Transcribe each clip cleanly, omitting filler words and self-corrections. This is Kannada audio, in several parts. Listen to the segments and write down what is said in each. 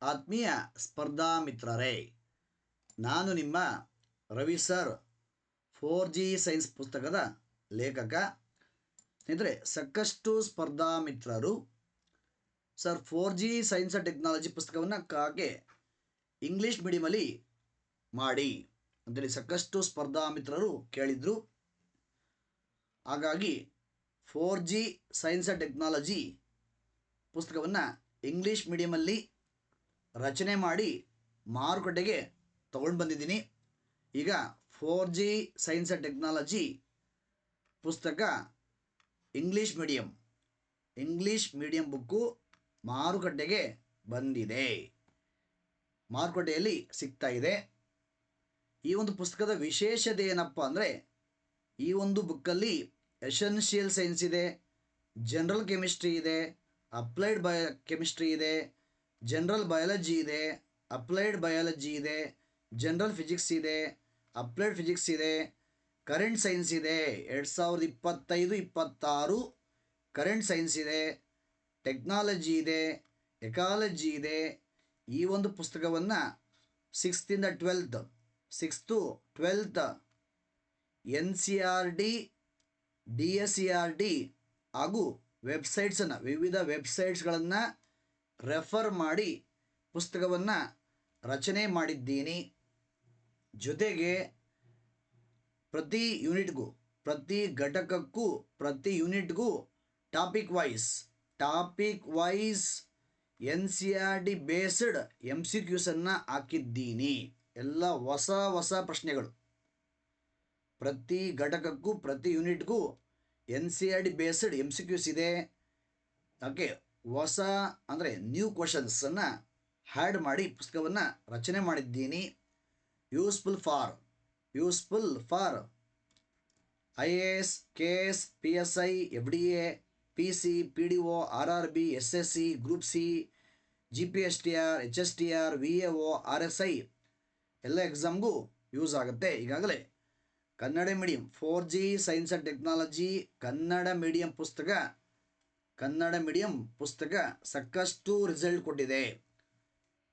ಆತ್ಮೀಯ ಸ್ಪರ್ಧಾ ಮಿತ್ರರೇ, ನಾನು ನಿಮ್ಮ ರವಿ ಸರ್ 4G ಸೈನ್ಸ್ ಪುಸ್ತಕದ ಲೇಖಕ. ಸ್ನೇಹಿತರೆ, ಸಾಕಷ್ಟು ಸ್ಪರ್ಧಾ ಮಿತ್ರರು sir 4G science and technology ಪುಸ್ತಕವನ್ನು ಕಾಗೆ ಇಂಗ್ಲೀಷ್ ಮೀಡಿಯಮಲ್ಲಿ ಮಾಡಿ ಅಂತೇಳಿ ಸಾಕಷ್ಟು ಸ್ಪರ್ಧಾ ಮಿತ್ರರು ಕೇಳಿದರು. ಹಾಗಾಗಿ 4G ಸೈನ್ಸ್ ಆ್ಯಂಡ್ ಟೆಕ್ನಾಲಜಿ ಪುಸ್ತಕವನ್ನು ಇಂಗ್ಲೀಷ್ ಮೀಡಿಯಮಲ್ಲಿ ರಚನೆ ಮಾಡಿ ಮಾರುಕಟ್ಟೆಗೆ ತಗೊಂಡು ಬಂದಿದ್ದೀನಿ. ಈಗ 4G ಸೈನ್ಸ್ ಆ್ಯಂಡ್ ಟೆಕ್ನಾಲಜಿ ಪುಸ್ತಕ ಇಂಗ್ಲೀಷ್ ಮೀಡಿಯಂ ಬುಕ್ಕು ಮಾರುಕಟ್ಟೆಗೆ ಬಂದಿದೆ, ಮಾರುಕಟ್ಟೆಯಲ್ಲಿ ಸಿಗ್ತಾ ಇದೆ. ಈ ಒಂದು ಪುಸ್ತಕದ ವಿಶೇಷತೆ ಏನಪ್ಪ ಅಂದರೆ, ಈ ಒಂದು ಬುಕ್ಕಲ್ಲಿ ಎಸೆನ್ಷಿಯಲ್ ಸೈನ್ಸ್ ಇದೆ, ಜನರಲ್ ಕೆಮಿಸ್ಟ್ರಿ ಇದೆ, ಅಪ್ಲೈಡ್ ಕೆಮಿಸ್ಟ್ರಿ ಇದೆ, ಜನರಲ್ ಬಯಾಲಜಿ ಇದೆ, ಅಪ್ಲೈಡ್ ಬಯಾಲಜಿ ಇದೆ, ಜನರಲ್ ಫಿಸಿಕ್ಸ್ ಇದೆ, ಅಪ್ಲೈಡ್ ಫಿಸಿಕ್ಸ್ ಇದೆ, ಕರೆಂಟ್ ಸೈನ್ಸ್ ಇದೆ, 2025-26 ಕರೆಂಟ್ ಸೈನ್ಸ್ ಇದೆ, ಟೆಕ್ನಾಲಜಿ ಇದೆ, ಎಕಾಲಜಿ ಇದೆ. ಈ ಒಂದು ಪುಸ್ತಕವನ್ನು 6th-12th NCERT, DSERT ಹಾಗೂ ವಿವಿಧ ವೆಬ್ಸೈಟ್ಸ್ಗಳನ್ನು ರೆಫರ್ ಮಾಡಿ ಪುಸ್ತಕವನ್ನು ರಚನೆ ಮಾಡಿದ್ದೀನಿ. ಜೊತೆಗೆ ಪ್ರತಿ ಯೂನಿಟ್ಗೂ, ಪ್ರತಿ ಘಟಕಕ್ಕೂ, ಪ್ರತಿ ಯೂನಿಟ್ಗೂ ಟಾಪಿಕ್ ವೈಸ್ NCERT ಬೇಸ್ಡ್ MCQಸನ್ನು ಹಾಕಿದ್ದೀನಿ. ಎಲ್ಲ ಹೊಸ ಪ್ರಶ್ನೆಗಳು. ಪ್ರತಿ ಘಟಕಕ್ಕೂ, ಪ್ರತಿ ಯೂನಿಟ್ಗೂ NCERT ಬೇಸ್ಡ್ MCQs ಇದೆ. ಓಕೆ, ಹೊಸ ಅಂದರೆ ನ್ಯೂ ಕ್ವಶನ್ಸನ್ನು ಆ್ಯಡ್ ಮಾಡಿ ಪುಸ್ತಕವನ್ನು ರಚನೆ ಮಾಡಿದ್ದೀನಿ. Useful for IAS, KS, PSI, FDA, PC, PDO, RRB, SSC, Group C, GPSTR, HSTR, VAO, RSI ಎಲ್ಲ ಎಕ್ಸಾಮ್ಗೂ ಯೂಸ್ ಆಗುತ್ತೆ. ಈಗಾಗಲೇ Kannada medium 4G science and technology Kannada medium ಪುಸ್ತಕ ಸಾಕಷ್ಟು ರಿಸಲ್ಟ್ ಕೊಟ್ಟಿದೆ.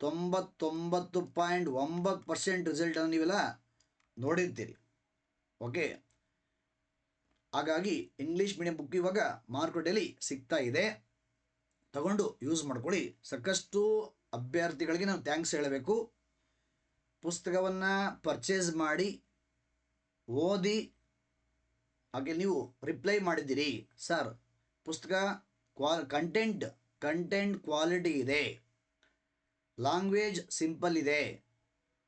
99.9% ರಿಸಲ್ಟನ್ನು ನೀವೆಲ್ಲ ನೋಡಿರ್ತೀರಿ. ಓಕೆ, ಹಾಗಾಗಿ ಇಂಗ್ಲೀಷ್ ಮೀಡಿಯಂ ಬುಕ್ ಇವಾಗ ಮಾರುಕಟ್ಟೆಯಲ್ಲಿ ಸಿಗ್ತಾ ಇದೆ, ತಗೊಂಡು ಯೂಸ್ ಮಾಡ್ಕೊಳ್ಳಿ. ಸಾಕಷ್ಟು ಅಭ್ಯರ್ಥಿಗಳಿಗೆ ನಾವು ಥ್ಯಾಂಕ್ಸ್ ಹೇಳಬೇಕು. ಪುಸ್ತಕವನ್ನು ಪರ್ಚೇಸ್ ಮಾಡಿ ಓದಿ, ಹಾಗೆ ನೀವು ರಿಪ್ಲೈ ಮಾಡಿದ್ದೀರಿ, ಸರ್ ಪುಸ್ತಕ ಕಂಟೆಂಟ್ ಕ್ವಾಲಿಟಿ ಇದೆ, ಲ್ಯಾಂಗ್ವೇಜ್ ಸಿಂಪಲ್ ಇದೆ,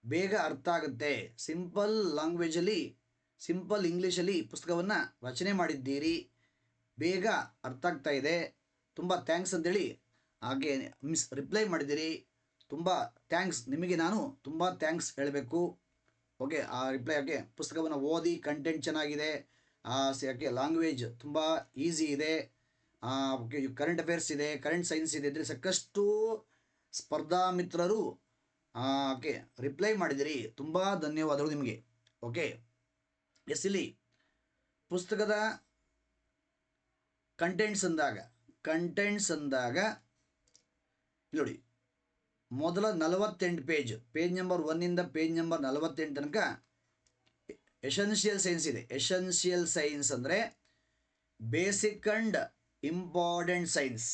ಬೇಗ ಅರ್ಥ ಆಗುತ್ತೆ, ಸಿಂಪಲ್ ಇಂಗ್ಲೀಷಲ್ಲಿ ಪುಸ್ತಕವನ್ನು ರಚನೆ ಮಾಡಿದ್ದೀರಿ, ಬೇಗ ಅರ್ಥ ಆಗ್ತಾ ಇದೆ, ತುಂಬ ಥ್ಯಾಂಕ್ಸ್ ಅಂತೇಳಿ ಹಾಗೆ ರಿಪ್ಲೈ ಮಾಡಿದ್ದೀರಿ. ತುಂಬ ಥ್ಯಾಂಕ್ಸ್, ನಿಮಗೆ ನಾನು ತುಂಬ ಥ್ಯಾಂಕ್ಸ್ ಹೇಳಬೇಕು. ಓಕೆ, ಆ ರಿಪ್ಲೈ ಯಾಕೆ ಪುಸ್ತಕವನ್ನು ಓದಿ, ಕಂಟೆಂಟ್ ಚೆನ್ನಾಗಿದೆ, ಯಾಕೆ ಲ್ಯಾಂಗ್ವೇಜ್ ತುಂಬ ಈಸಿ ಇದೆ, ಓಕೆ ಕರೆಂಟ್ ಅಫೇರ್ಸ್ ಇದೆ, ಕರೆಂಟ್ ಸೈನ್ಸ್ ಇದೆ ಅಂದರೆ ಸಾಕಷ್ಟು ಸ್ಪರ್ಧಾ ಮಿತ್ರರು ಓಕೆ ರಿಪ್ಲೈ ಮಾಡಿದಿರಿ. ತುಂಬ ಧನ್ಯವಾದಗಳು ನಿಮಗೆ. ಓಕೆ, ಇಲ್ಲಿ ಪುಸ್ತಕದ ಕಂಟೆಂಟ್ಸ್ ಅಂದಾಗ ನೋಡಿ, ಮೊದಲ 48 ಪೇಜ್ ನಂಬರ್ 1 ಪೇಜ್ ನಂಬರ್ 48 ತನಕ ಎಸೆನ್ಷಿಯಲ್ ಸೈನ್ಸ್ ಇದೆ. ಎಸೆನ್ಷಿಯಲ್ ಸೈನ್ಸ್ ಅಂದರೆ ಬೇಸಿಕ್ ಅಂಡ್ ಇಂಪಾರ್ಟೆಂಟ್ ಸೈನ್ಸ್.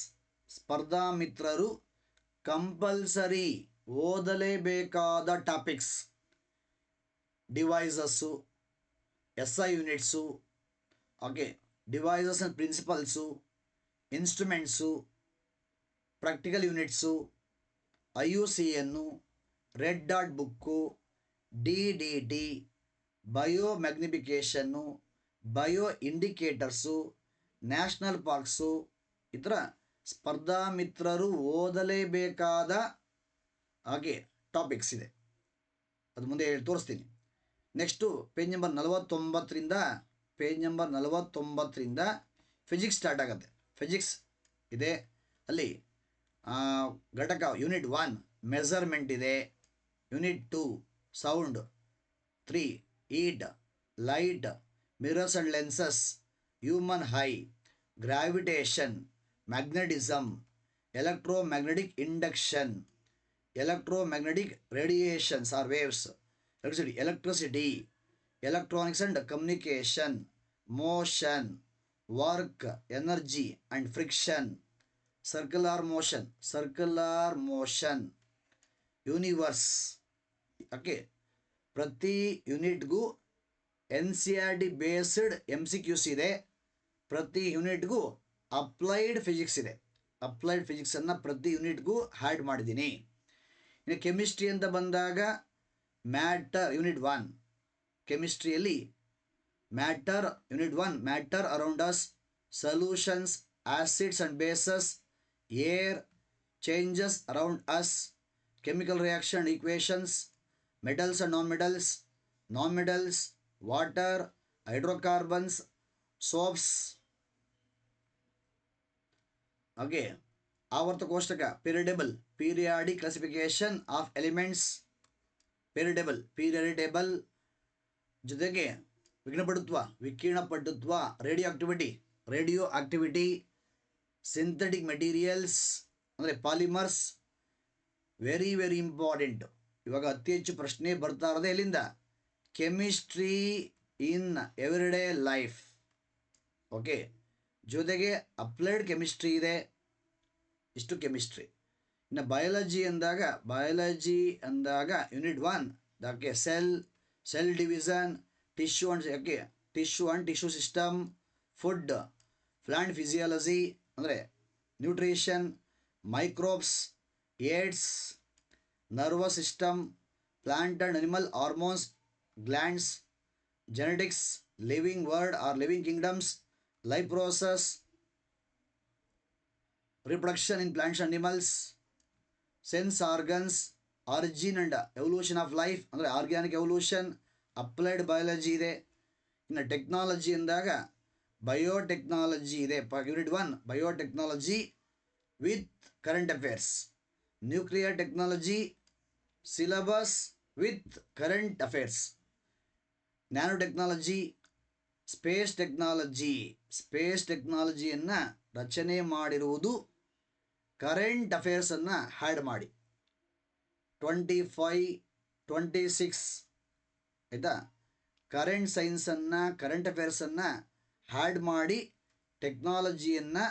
ಸ್ಪರ್ಧಾ ಮಿತ್ರರು ಕಂಪಲ್ಸರಿ ಓದಲೇಬೇಕಾದ topics, devices, SI units, okay devices and principles, instruments, practical units, IUCN, red data book, DDT, biomagnification, bioindicators, national parks, ಈ ಥರ ಸ್ಪರ್ಧಾ ಮಿತ್ರರು ಓದಲೇಬೇಕಾದ ಹಾಗೆ ಟಾಪಿಕ್ಸ್ ಇದೆ. ಅದು ಮುಂದೆ ತೋರಿಸ್ತೀನಿ. ನೆಕ್ಸ್ಟು ಪೇಜ್ ನಂಬರ್ 49ರಿಂದ ಫಿಸಿಕ್ಸ್ ಸ್ಟಾರ್ಟ್ ಆಗುತ್ತೆ. ಫಿಸಿಕ್ಸ್ ಇದೆ, ಅಲ್ಲಿ ಘಟಕ ಯೂನಿಟ್ 1 ಮೆಜರ್ಮೆಂಟ್ ಇದೆ, unit 2 sound, 3 heat, light, mirrors and lenses, human eye, gravitation, magnetism, electromagnetic induction, electromagnetic radiations or waves, electricity, electronics and communication, motion, work, energy and friction, circular motion, universe. Okay, ಪ್ರತಿ ಯೂನಿಟ್ಗೂ NCERT ಬೇಸ್ಡ್ MCQs ಇದೆ, ಪ್ರತಿ ಯೂನಿಟ್ಗೂ ಅಪ್ಲೈಡ್ ಫಿಸಿಕ್ಸ್ ಇದೆ. ಅಪ್ಲೈಡ್ ಫಿಸಿಕ್ಸನ್ನು ಪ್ರತಿ ಯೂನಿಟ್ಗೂ ಹ್ಯಾಡ್ ಮಾಡಿದ್ದೀನಿ. ಇನ್ನು ಕೆಮಿಸ್ಟ್ರಿ ಅಂತ ಬಂದಾಗ ಮ್ಯಾಟರ್ ಯೂನಿಟ್ 1, ಕೆಮಿಸ್ಟ್ರಿಯಲ್ಲಿ matter unit 1, matter around us, solutions, acids and bases, air, changes around us, chemical reaction equations, metals and non-metals, water, hydrocarbons, soaps. Okay, ಆವರ್ತ ಕೋಷ್ಟಕ, periodic classification of elements, periodic ಜೊತೆಗೆ ವಿಕಿರಣಪಟುತ್ವ, ರೇಡಿಯೋ ಆಕ್ಟಿವಿಟಿ, ಸಿಂಥೆಟಿಕ್ ಮೆಟೀರಿಯಲ್ಸ್ ಅಂದರೆ ಪಾಲಿಮರ್ಸ್. Very important. ಇವಾಗ ಅತಿ ಹೆಚ್ಚು ಪ್ರಶ್ನೆ ಬರ್ತಾ ಇರೋದೇ ಎಲ್ಲಿಂದ? Chemistry in everyday life. Okay, ಜೊತೆಗೆ ಅಪ್ಲೈಡ್ ಕೆಮಿಸ್ಟ್ರಿ ಇದೆ. ಇಷ್ಟು ಕೆಮಿಸ್ಟ್ರಿ. ಇನ್ನು ಬಯಾಲಜಿ ಅಂದಾಗ ಯೂನಿಟ್ 1 ಅದಕ್ಕೆ cell division, tissue and tissue system, food, plant physiology ಅಂದರೆ nutrition, microbes, AIDS, nervous system, plant and animal hormones, glands, genetics, living world or living kingdoms, life process, reproduction in plants and animals, sense organs, origin and evolution of life ಅಂದರೆ ಆರ್ಗ್ಯಾನಿಕ್ ಎವಲ್ಯೂಷನ್, ಅಪ್ಲೈಡ್ ಬಯಾಲಜಿ ಇದೆ. ಇನ್ನು ಟೆಕ್ನಾಲಜಿ ಅಂದಾಗ ಬಯೋಟೆಕ್ನಾಲಜಿ ಇದೆ. Unit 1 biotechnology with current affairs, nuclear technology syllabus with current affairs, nanotechnology, space ಟೆಕ್ನಾಲಜಿಯನ್ನು ರಚನೆ ಮಾಡಿರುವುದು ಕರೆಂಟ್ ಅಫೇರ್ಸನ್ನು ಹ್ಯಾಡ್ ಮಾಡಿ 25, 26 ಆಯಿತಾ. ಕರೆಂಟ್ ಸೈನ್ಸನ್ನು, ಕರೆಂಟ್ ಅಫೇರ್ಸನ್ನು ಹ್ಯಾಡ್ ಮಾಡಿ ಟೆಕ್ನಾಲಜಿಯನ್ನು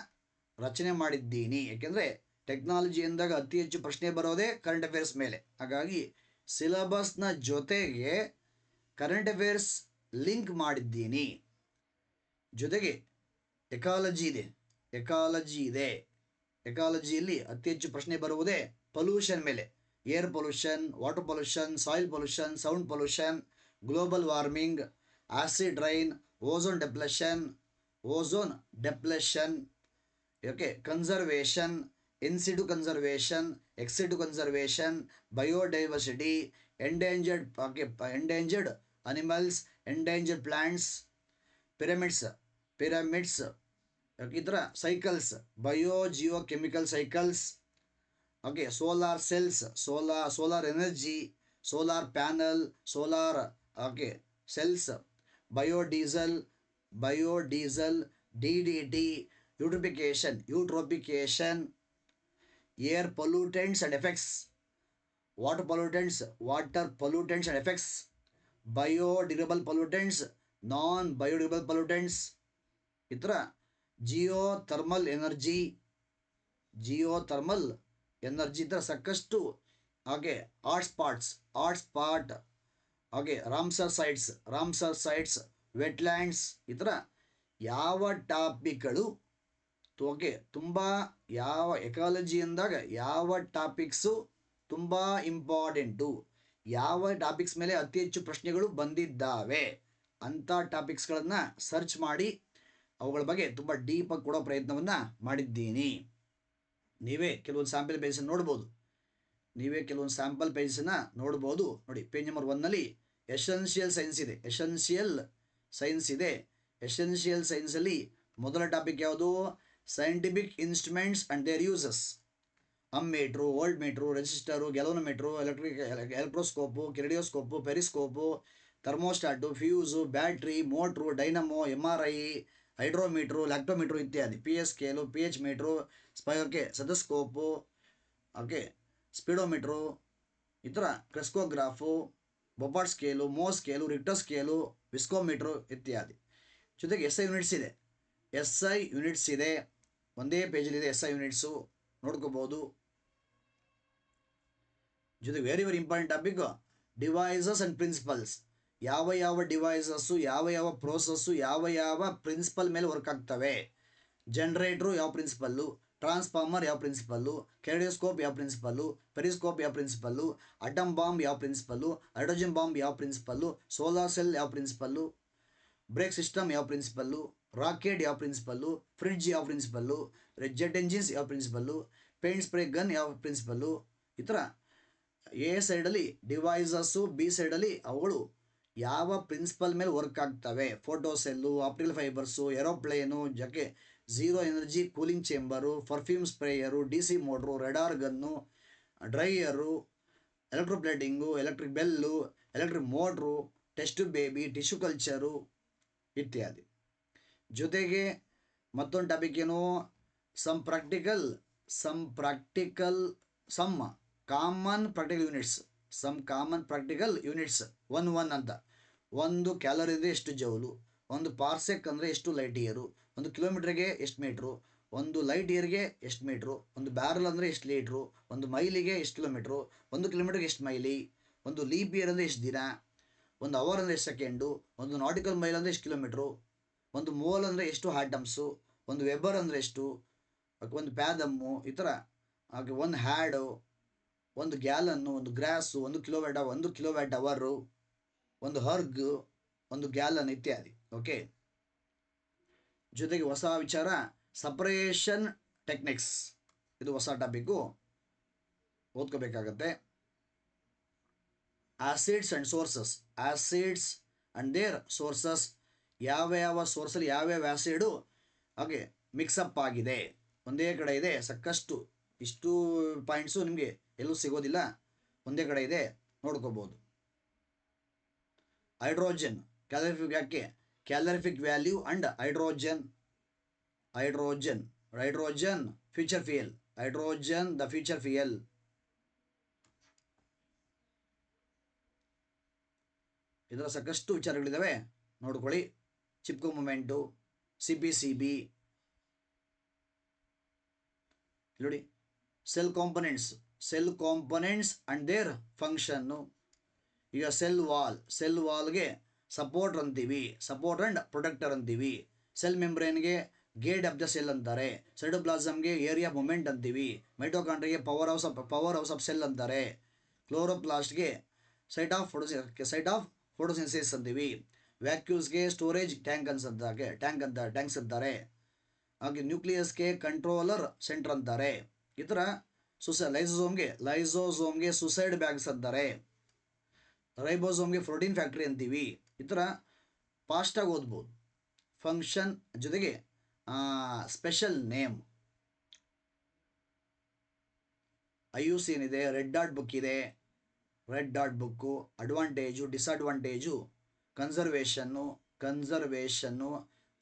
ರಚನೆ ಮಾಡಿದ್ದೀನಿ. ಯಾಕೆಂದರೆ ಟೆಕ್ನಾಲಜಿ ಎಂದಾಗ ಅತಿ ಹೆಚ್ಚು ಪ್ರಶ್ನೆ ಬರೋದೇ ಕರೆಂಟ್ ಅಫೇರ್ಸ್ ಮೇಲೆ. ಹಾಗಾಗಿ ಸಿಲಬಸ್ನ ಜೊತೆಗೆ ಕರೆಂಟ್ ಅಫೇರ್ಸ್ ಲಿಂಕ್ ಮಾಡಿದ್ದೀನಿ. ಜೊತೆಗೆ ಎಕಾಲಜಿ ಇದೆ. ಎಕಾಲಜಿಯಲ್ಲಿ ಅತಿ ಹೆಚ್ಚು ಪ್ರಶ್ನೆ ಬರುವುದೇ ಪೊಲ್ಯೂಷನ್ ಮೇಲೆ. Air pollution, water pollution, soil pollution, sound pollution, global warming, acid rain, ozone depletion, okay, conservation, in situ conservation, ex situ conservation, biodiversity, endangered animals, endangered plants, pyramids, ಈ ಥರ cycles, geochemical cycles, okay, solar cells, solar energy, solar panel, solar cells, biodiesel, DDT, eutrophication, air pollutants and effects, water pollutants and effects, biodegradable pollutants, non biodegradable pollutants, ಈ ಥರ ಜಿಯೋಥರ್ಮಲ್ ಎನರ್ಜಿ, ಈ ಥರ ಸಾಕಷ್ಟು. ಹಾಗೆ ಹಾಟ್ಸ್ಪಾಟ್, ಹಾಗೆ ರಾಮ್ಸರ್ ಸೈಟ್ಸ್, ವೆಟ್ಲ್ಯಾಂಡ್ಸ್, ಈ ಥರ ಯಾವ ಟಾಪಿಕ್ಗಳು ತುಂಬ ಯಾವ ಎಕಾಲಜಿ ಅಂದಾಗ ಯಾವ ಟಾಪಿಕ್ಸು ತುಂಬ ಇಂಪಾರ್ಟೆಂಟು, ಯಾವ ಟಾಪಿಕ್ಸ್ ಮೇಲೆ ಅತಿ ಹೆಚ್ಚು ಪ್ರಶ್ನೆಗಳು ಬಂದಿದ್ದಾವೆ ಅಂಥ ಟಾಪಿಕ್ಸ್ಗಳನ್ನು ಸರ್ಚ್ ಮಾಡಿ ಅವುಗಳ ಬಗ್ಗೆ ತುಂಬ ಡೀಪಾಗಿ ಕೊಡೋ ಪ್ರಯತ್ನವನ್ನು ಮಾಡಿದ್ದೀನಿ. ನೀವೇ ಕೆಲವೊಂದು ಸ್ಯಾಂಪಲ್ ಪೇಜನ್ನು ನೋಡ್ಬೋದು. ನೋಡಿ, ಪೇಜ್ ನಂಬರ್ 1ನಲ್ಲಿ ಎಸೆನ್ಷಿಯಲ್ ಸೈನ್ಸ್ ಇದೆ. ಎಸೆನ್ಷಿಯಲ್ ಸೈನ್ಸಲ್ಲಿ ಮೊದಲ ಟಾಪಿಕ್ ಯಾವುದು? Scientific instruments and their uses. Ammeter, voltmeter, resistor, galvanometer, electroscope, radioscope, periscope, thermostat, fuse, battery, motor, dynamo, MRI, hydrometer, lactometer ಇತ್ಯಾದಿ. PS scale, PH meter, stethoscope, speedometer, ಈ ಥರ crescograph, Beaufort scale, Mohs scale, Richter scale, viscometer ಇತ್ಯಾದಿ. ಜೊತೆಗೆ ಎಸ್ ಐ ಯೂನಿಟ್ಸ್ ಇದೆ. ಎಸ್ ಐ ಯೂನಿಟ್ಸ್ ಇದೆ, ಒಂದೇ ಪೇಜಲ್ಲಿದೆ ಎಸ್ ಐ ಯೂನಿಟ್ಸು, ನೋಡ್ಕೋಬೋದು. ಜೊತೆಗೆ very very important topic devices and principles. ಯಾವ ಯಾವ ಡಿವೈಸಸ್ಸು, ಯಾವ ಯಾವ ಪ್ರೋಸೆಸ್ಸು, ಯಾವ ಯಾವ ಪ್ರಿನ್ಸಿಪಲ್ ಮೇಲೆ ವರ್ಕ್ ಆಗ್ತವೆ. ಜನರೇಟ್ರು ಯಾವ ಪ್ರಿನ್ಸಿಪಲ್ಲು, ಟ್ರಾನ್ಸ್ಫಾರ್ಮರ್ ಯಾವ ಪ್ರಿನ್ಸಿಪಲ್ಲು, ಕೆರಡಿಯೋಸ್ಕೋಪ್ ಯಾವ ಪ್ರಿನ್ಸಿಪಲ್ಲು, ಪೆರಿಸ್ಕೋಪ್ ಯಾವ ಪ್ರಿನ್ಸಿಪಲ್ಲು, ಅಟಮ್ ಬಾಂಬ್ ಯಾವ ಪ್ರಿನ್ಸಿಪಲ್ಲು, ಹೈಡ್ರೋಜನ್ ಬಾಂಬ್ ಯಾವ ಪ್ರಿನ್ಸಿಪಲ್ಲು, ಸೋಲಾರ್ ಸೆಲ್ ಯಾವ ಪ್ರಿನ್ಸಿಪಲ್ಲು, ಬ್ರೇಕ್ ಸಿಸ್ಟಮ್ ಯಾವ ಪ್ರಿನ್ಸಿಪಲ್ಲು, ರಾಕೆಟ್ ಯಾವ ಪ್ರಿನ್ಸಿಪಲ್ಲು, ಫ್ರಿಡ್ಜ್ ಯಾವ ಪ್ರಿನ್ಸಿಪಲ್ಲು, ಜೆಟ್ ಎಂಜಿನ್ಸ್ ಯಾವ ಪ್ರಿನ್ಸಿಪಲ್ಲು, ಪೇಂಟ್ ಸ್ಪ್ರೇ ಗನ್ ಯಾವ ಪ್ರಿನ್ಸಿಪಲ್ಲು. ಈ ಥರ ಎ ಸೈಡಲ್ಲಿ ಡಿವೈಸಸ್ಸು, ಬಿ ಸೈಡಲ್ಲಿ ಅವುಗಳು ಯಾವ ಪ್ರಿನ್ಸಿಪಲ್ ಮೇಲೆ ವರ್ಕ್ ಆಗ್ತವೆ. Photocell, optical fibres, aeroplane, ಜೊತೆ zero energy cooling chamber, perfume sprayer, D C motor, radar gun, dryer, electroplating, electric bell, electric motor, test baby, tissue culture ಇತ್ಯಾದಿ. ಜೊತೆಗೆ ಮತ್ತೊಂದು ಟಾಪಿಕ್ ಏನು, some common practical units. Some common practical units 1 ಅಂತ. ಒಂದು ಕ್ಯಾಲರಿ ಅಂದರೆ ಎಷ್ಟು ಜೌಲು, ಒಂದು ಪಾರ್ಸೆಕ್ ಅಂದರೆ ಎಷ್ಟು ಲೈಟ್ ಇಯರು, ಒಂದು ಕಿಲೋಮೀಟ್ರಿಗೆ ಎಷ್ಟು ಮೀಟ್ರು, ಒಂದು ಲೈಟ್ ಇಯರ್ಗೆ ಎಷ್ಟು ಮೀಟ್ರು, ಒಂದು ಬ್ಯಾರಲ್ ಅಂದರೆ ಎಷ್ಟು ಲೀಟ್ರು, ಒಂದು ಮೈಲಿಗೆ ಎಷ್ಟು ಕಿಲೋಮೀಟ್ರು, ಒಂದು ಕಿಲೋಮೀಟ್ರಿಗೆ ಎಷ್ಟು ಮೈಲಿ, ಒಂದು ಲೀಪ್ ಇಯರ್ ಅಂದರೆ ಎಷ್ಟು ದಿನ, ಒಂದು ಅವರ್ ಅಂದರೆ ಎಷ್ಟು ಸೆಕೆಂಡು, ಒಂದು ನಾಟಿಕಲ್ ಮೈಲ್ ಅಂದರೆ ಎಷ್ಟು ಕಿಲೋಮೀಟ್ರು, ಒಂದು ಮೋಲ್ ಅಂದರೆ ಎಷ್ಟು ಆಟಮ್ಸು, ಒಂದು ವೆಬರ್ ಅಂದರೆ ಎಷ್ಟು, ಒಂದು ಪ್ಯಾದಮ್ಮು, ಈ ಥರ ಹಾಗೆ ಒಂದು ಹ್ಯಾಡು, ಒಂದು ಗ್ಯಾಲನ್ನು, ಒಂದು ಗ್ರಾಸು, ಒಂದು ಕಿಲೋವ್ಯಾಟ್ ಅವರು, ಒಂದು ಹರ್ಗ್, ಒಂದು ಗ್ಯಾಲನ್ ಇತ್ಯಾದಿ. ಓಕೆ. ಜೊತೆಗೆ ಹೊಸ ವಿಚಾರ ಸಪರೇಷನ್ ಟೆಕ್ನಿಕ್ಸ್, ಇದು ಹೊಸ ಟಾಪಿಕ್ಕು, ಓದ್ಕೋಬೇಕಾಗತ್ತೆ. ಆಸಿಡ್ಸ್ ಆ್ಯಂಡ್ ದೇರ್ ಸೋರ್ಸಸ್, ಯಾವ ಸೋರ್ಸಲ್ಲಿ ಯಾವ್ಯಾವ ಆ್ಯಸಿಡು ಹಾಗೆ ಮಿಕ್ಸಪ್ ಆಗಿದೆ, ಒಂದೇ ಕಡೆ ಇದೆ. ಸಾಕಷ್ಟು ಇಷ್ಟು ಪಾಯಿಂಟ್ಸು ನಿಮಗೆ ಎಲ್ಲೂ ಸಿಗೋದಿಲ್ಲ, ಒಂದೇ ಕಡೆ ಇದೆ, ನೋಡ್ಕೋಬೋದು. Hydrogen calorific value and hydrogen future fuel, hydrogen the future fuel. ಇದರ ಸಾಕಷ್ಟು ವಿಚಾರಗಳಿದ್ದಾವೆ, ನೋಡ್ಕೊಳ್ಳಿ. ಚಿಪ್ಕೋ ಮೂಮೆಂಟು, CPCB ನೋಡಿ. Cell components and their function. ಈಗ ಸೆಲ್ ವಾಲ್ಗೆ ಸಪೋರ್ಟ್ ಅಂತೀವಿ, ಸಪೋರ್ಟ್ ಆ್ಯಂಡ್ ಪ್ರೊಟೆಕ್ಟರ್ ಅಂತೀವಿ. ಸೆಲ್ ಮೆಂಬ್ರೇನ್ಗೆ ಗೇಟ್ ಆಫ್ ದ ಸೆಲ್ ಅಂತಾರೆ. ಸೈಟೋಪ್ಲಾಸಮ್ಗೆ ಏರಿಯಾ ಮೂಮೆಂಟ್ ಅಂತೀವಿ. ಮೈಟೋಕಾಂಡ್ರಿಯಾಗೆ ಪವರ್ ಹೌಸ್ ಆಫ್ ಸೆಲ್ ಅಂತಾರೆ. ಕ್ಲೋರೋಪ್ಲಾಸ್ಟ್ಗೆ ಸೈಟ್ ಆಫ್ ಫೋಟೋಸಿಂಥಸಿಸ್ ಅಂತೀವಿ. ವ್ಯಾಕ್ಯೂಲ್ಸ್ಗೆ ಸ್ಟೋರೇಜ್ ಟ್ಯಾಂಕ್ಸ್ ಅಂತಾರೆ. ಹಾಗೆ ನ್ಯೂಕ್ಲಿಯಸ್ಗೆ ಕಂಟ್ರೋಲರ್ ಸೆಂಟರ್ ಅಂತಾರೆ. ಈ ಥರ ಲೈಸೋಸೋಮ್ಗೆ ಸುಸೈಡ್ ಬ್ಯಾಗ್ಸ್ ಅಂತಾರೆ. ರೈಬೋಸೋಮ್ಗೆ ಪ್ರೋಟೀನ್ ಫ್ಯಾಕ್ಟ್ರಿ ಅಂತೀವಿ. ಈ ಥರ ಫಾಸ್ಟಾಗಿ ಓದ್ಬೋದು. ಫಂಕ್ಷನ್ ಜೊತೆಗೆ ಸ್ಪೆಷಲ್ ನೇಮ್. IUC ಏನಿದೆ, red data book, advantage, disadvantage, conservation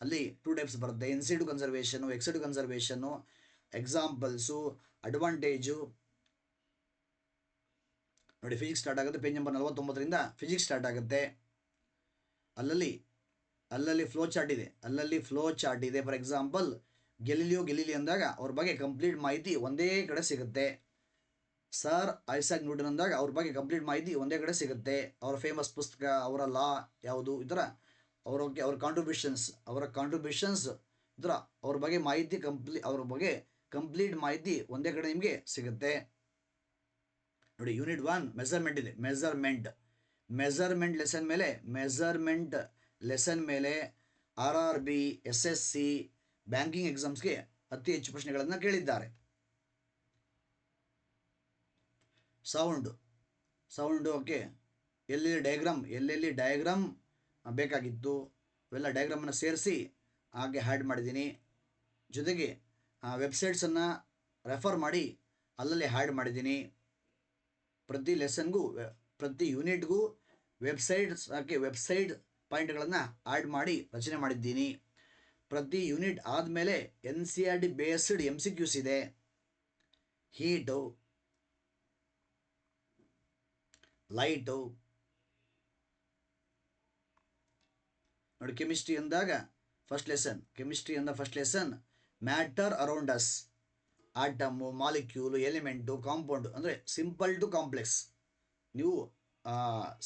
ಅಲ್ಲಿ 2 ಟೈಪ್ಸ್ ಬರುತ್ತೆ. In situ conservation, ex situ conservation. Examples, advantage ನೋಡಿ. ಫಿಸಿಕ್ಸ್ ಸ್ಟಾರ್ಟ್ ಆಗುತ್ತೆ, ಪೇಜ್ ನಂಬರ್ 49ರಿಂದ ಫಿಸಿಕ್ಸ್ ಸ್ಟಾರ್ಟ್ ಆಗುತ್ತೆ. ಅಲ್ಲಲ್ಲಿ ಫ್ಲೋ ಚಾರ್ಟ್ ಇದೆ. ಫಾರ್ ಎಕ್ಸಾಂಪಲ್ ಗೆಲಿಲಿ ಅಂದಾಗ ಅವ್ರ ಬಗ್ಗೆ ಕಂಪ್ಲೀಟ್ ಮಾಹಿತಿ ಒಂದೇ ಕಡೆ ಸಿಗುತ್ತೆ. ಸರ್ ಐಸಾಕ್ ನ್ಯೂಟನ್ ಅಂದಾಗ ಅವ್ರ ಬಗ್ಗೆ ಕಂಪ್ಲೀಟ್ ಮಾಹಿತಿ ಒಂದೇ ಕಡೆ ಸಿಗುತ್ತೆ. ಅವರ ಫೇಮಸ್ ಪುಸ್ತಕ, ಅವರ ಲಾ ಯಾವುದು, ಈ ಥರ ಅವ್ರ ಕಾಂಟ್ರಿಬ್ಯೂಷನ್ಸ್ ಈ ಥರ ಅವ್ರ ಬಗ್ಗೆ ಕಂಪ್ಲೀಟ್ ಮಾಹಿತಿ ಒಂದೇ ಕಡೆ ನಿಮಗೆ ಸಿಗುತ್ತೆ ನೋಡಿ. ಯೂನಿಟ್ 1 ಮೆಜರ್ಮೆಂಟ್ ಇದೆ. ಮೆಜರ್ಮೆಂಟ್ ಲೆಸನ್ ಮೇಲೆ RRB, SSC, ಬ್ಯಾಂಕಿಂಗ್ ಎಕ್ಸಾಮ್ಸ್ಗೆ ಅತಿ ಹೆಚ್ಚು ಪ್ರಶ್ನೆಗಳನ್ನು ಕೇಳಿದ್ದಾರೆ. Sound okay. ಎಲ್ಲೆಲ್ಲಿ ಡಯಾಗ್ರಾಮ್ ಬೇಕಾಗಿತ್ತು ಅವೆಲ್ಲ ಡಯಾಗ್ರಾಮನ್ನು ಸೇರಿಸಿ ಹಾಗೆ ಹ್ಯಾಡ್ ಮಾಡಿದ್ದೀನಿ. ಜೊತೆಗೆ ವೆಬ್ಸೈಟ್ಸನ್ನು ರೆಫರ್ ಮಾಡಿ ಅಲ್ಲಲ್ಲಿ ಹ್ಯಾಡ್ ಮಾಡಿದ್ದೀನಿ. ಪ್ರತಿ ಲೆಸನ್ಗೂ ಪ್ರತಿ ಯೂನಿಟ್ಗೂ ವೆಬ್ಸೈಟ್ ಪಾಯಿಂಟ್ಗಳನ್ನು ಆ್ಯಡ್ ಮಾಡಿ ರಚನೆ ಮಾಡಿದ್ದೀನಿ. ಪ್ರತಿ ಯೂನಿಟ್ ಆದಮೇಲೆ NCERT ಬೇಸ್ಡ್ MCQs ಇದೆ. Heat light. ನೋಡಿ ಕೆಮಿಸ್ಟ್ರಿ ಅಂದಾಗ first lesson matter around us, atom, molecule, element, compound, ಅಂದರೆ ಸಿಂಪಲ್ ಟು ಕಾಂಪ್ಲೆಕ್ಸ್. ನೀವು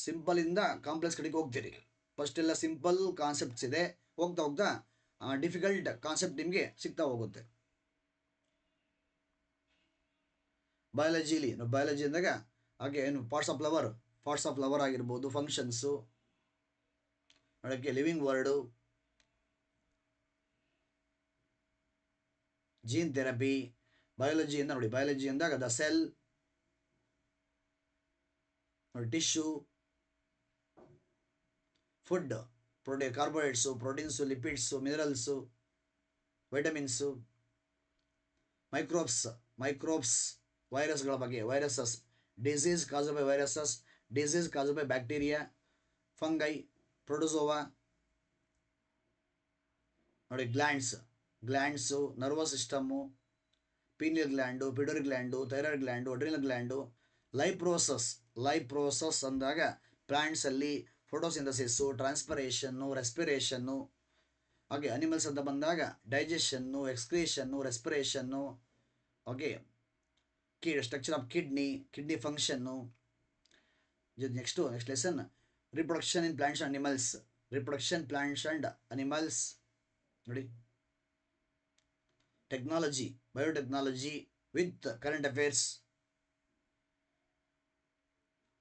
ಸಿಂಪಲಿಂದ ಕಾಂಪ್ಲೆಕ್ಸ್ ಕಡೆಗೆ ಹೋಗ್ತೀರಿ. ಫಸ್ಟ್ ಎಲ್ಲ ಸಿಂಪಲ್ ಕಾನ್ಸೆಪ್ಟ್ಸ್ ಇದೆ, ಹೋಗ್ತಾ ಹೋಗ್ತಾ ಡಿಫಿಕಲ್ಟ್ ಕಾನ್ಸೆಪ್ಟ್ ನಿಮಗೆ ಸಿಗ್ತಾ ಹೋಗುತ್ತೆ. ಬಯಾಲಜಿ ಅಂದಾಗ ಹಾಗೆ ಏನು ಪಾರ್ಟ್ಸ್ ಆಫ್ ಲವರ್ ಆಗಿರ್ಬೋದು, ಫಂಕ್ಷನ್ಸು, ಅದಕ್ಕೆ living world, gene therapy. Biology ಅಂದಾಗ the cell, tissue, food, carbohydrates, proteins, lipids, minerals, vitamins, microbes ವೈರಸ್ಗಳ ಬಗ್ಗೆ, viruses, disease caused by viruses, disease caused by bacteria, fungi, protozoa. ನೋಡಿ glands, nervous system, pineal gland, pituitary gland, thyroid gland, adrenal gland. Life process ಅಂದಾಗ ಪ್ಲಾಂಟ್ಸಲ್ಲಿ ಫೋಟೋಸಿಂಥಸಿಸ್ಸು, ಟ್ರಾನ್ಸ್ಪರೇಷನ್ನು, ರೆಸ್ಪಿರೇಷನ್ನು. ಹಾಗೆ ಅನಿಮಲ್ಸ್ ಅಂತ ಬಂದಾಗ digestion, excretion, respiration. Okay, structure of kidney function. Next lesson reproduction in plants and animals. ನೋಡಿ biotechnology with current affairs,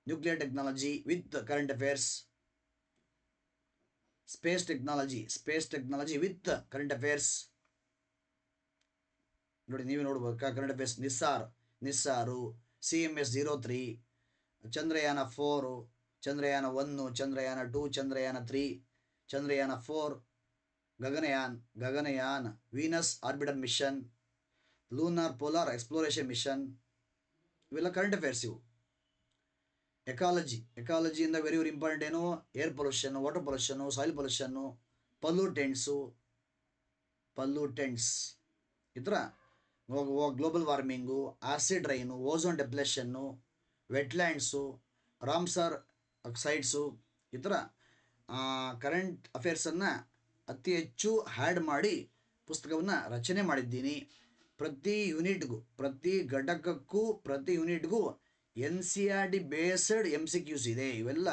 nuclear technology with current affairs, space technology with current affairs. ನೋಡಿ ನೀವೇ ನೋಡ್ಬೋದು current affairs. NISAR, CMS 03, Chandrayaan 4, Chandrayaan 1, Chandrayaan 2, Chandrayaan 3, Chandrayaan 4, Gaganyaan, Venus orbiter mission, lunar polar exploration mission. ಇವೆಲ್ಲ ಕರೆಂಟ್ ಅಫೇರ್ಸ್ ಇವು. ಎಕಾಲಜಿಯಿಂದ ವೆರಿ ಇಂಪಾರ್ಟೆಂಟ್ ಏನು, air pollution, water pollution, soil pollution, pollutants ಈ ಥರ, global warming, acid rain, ozone ಡೆಪ್ಲೆಷನ್ನು, ವೆಟ್ಲ್ಯಾಂಡ್ಸು, Ramsar sites. ಈ ಥರ ಕರೆಂಟ್ ಅಫೇರ್ಸನ್ನು ಅತಿ ಹೆಚ್ಚು ಹ್ಯಾಡ್ ಮಾಡಿ ಪುಸ್ತಕವನ್ನು ರಚನೆ ಮಾಡಿದ್ದೀನಿ. ಪ್ರತಿ ಘಟಕಕ್ಕೂ ಪ್ರತಿ ಯೂನಿಟ್ಗೂ NCERT ಬೇಸ್ಡ್ MCQs ಇದೆ. ಇವೆಲ್ಲ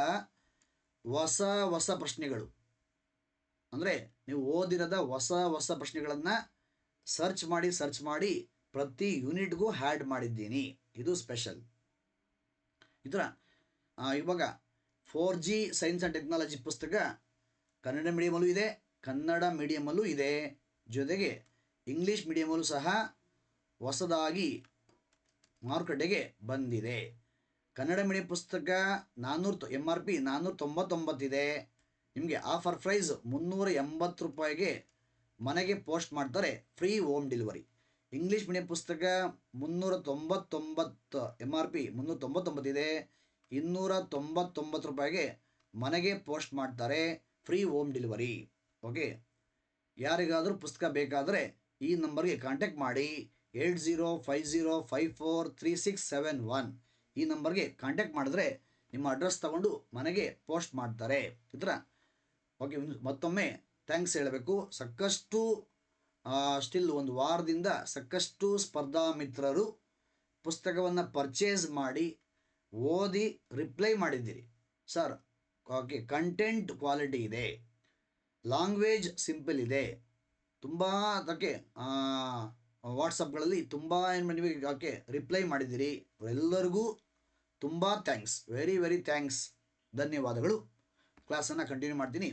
ಹೊಸ ಪ್ರಶ್ನೆಗಳು, ಅಂದರೆ ನೀವು ಓದಿರದ ಹೊಸ ಪ್ರಶ್ನೆಗಳನ್ನು ಸರ್ಚ್ ಮಾಡಿ ಪ್ರತಿ ಯೂನಿಟ್ಗೂ ಹ್ಯಾಡ್ ಮಾಡಿದ್ದೀನಿ. ಇದು ಸ್ಪೆಷಲ್. ಈ ಥರ ಇವಾಗ 4G ಸೈನ್ಸ್ ಆ್ಯಂಡ್ ಟೆಕ್ನಾಲಜಿ ಪುಸ್ತಕ ಕನ್ನಡ ಮೀಡಿಯಮಲ್ಲೂ ಇದೆ, ಜೊತೆಗೆ ಇಂಗ್ಲೀಷ್ ಮೀಡಿಯಮಲ್ಲೂ ಸಹ ಹೊಸದಾಗಿ ಮಾರುಕಟ್ಟೆಗೆ ಬಂದಿದೆ. ಕನ್ನಡ ಮೀಡಿಯಂ ಪುಸ್ತಕ MRP 499 ಇದೆ. ನಿಮಗೆ ಆಫರ್ ಪ್ರೈಸ್ 380 ರೂಪಾಯಿಗೆ ಮನೆಗೆ ಪೋಸ್ಟ್ ಮಾಡ್ತಾರೆ, free home delivery. English medium ಪುಸ್ತಕ 399 MRP 399 ಇದೆ, 299 ರೂಪಾಯಿಗೆ ಮನೆಗೆ ಪೋಸ್ಟ್ ಮಾಡ್ತಾರೆ, ಫ್ರೀ ಹೋಮ್ ಡೆಲಿವರಿ. ಓಕೆ, ಯಾರಿಗಾದರೂ ಪುಸ್ತಕ ಬೇಕಾದರೆ ಈ ನಂಬರ್ಗೆ ಕಾಂಟ್ಯಾಕ್ಟ್ ಮಾಡಿ, 8050543671 ಈ ನಂಬರ್ಗೆ ಕಾಂಟ್ಯಾಕ್ಟ್ ಮಾಡಿದ್ರೆ ನಿಮ್ಮ ಅಡ್ರೆಸ್ ತಗೊಂಡು ಮನೆಗೆ ಪೋಸ್ಟ್ ಮಾಡ್ತಾರೆ. ಈ ಥರ. ಓಕೆ, ಮತ್ತೊಮ್ಮೆ ಥ್ಯಾಂಕ್ಸ್ ಹೇಳಬೇಕು. ಸಾಕಷ್ಟು ಸ್ಟಿಲ್ ಒಂದು ವಾರದಿಂದ ಸಾಕಷ್ಟು ಸ್ಪರ್ಧಾ ಮಿತ್ರರು ಪುಸ್ತಕವನ್ನು ಪರ್ಚೇಸ್ ಮಾಡಿ ಓದಿ ರಿಪ್ಲೈ ಮಾಡಿದ್ದೀರಿ. ಸರ್, ಓಕೆ, ಕಂಟೆಂಟ್ ಕ್ವಾಲಿಟಿ ಇದೆ, ಲ್ಯಾಂಗ್ವೇಜ್ ಸಿಂಪಲ್ ಇದೆ, ತುಂಬ ಅದಕ್ಕೆ ವಾಟ್ಸಪ್ಗಳಲ್ಲಿ ತುಂಬ ನೀವು ಓಕೆ ರಿಪ್ಲೈ ಮಾಡಿದ್ದೀರಿ. ಎಲ್ಲರಿಗೂ ತುಂಬ ಥ್ಯಾಂಕ್ಸ್, ವೆರಿ ಥ್ಯಾಂಕ್ಸ್, ಧನ್ಯವಾದಗಳು. ಕ್ಲಾಸನ್ನು ಕಂಟಿನ್ಯೂ ಮಾಡ್ತೀನಿ.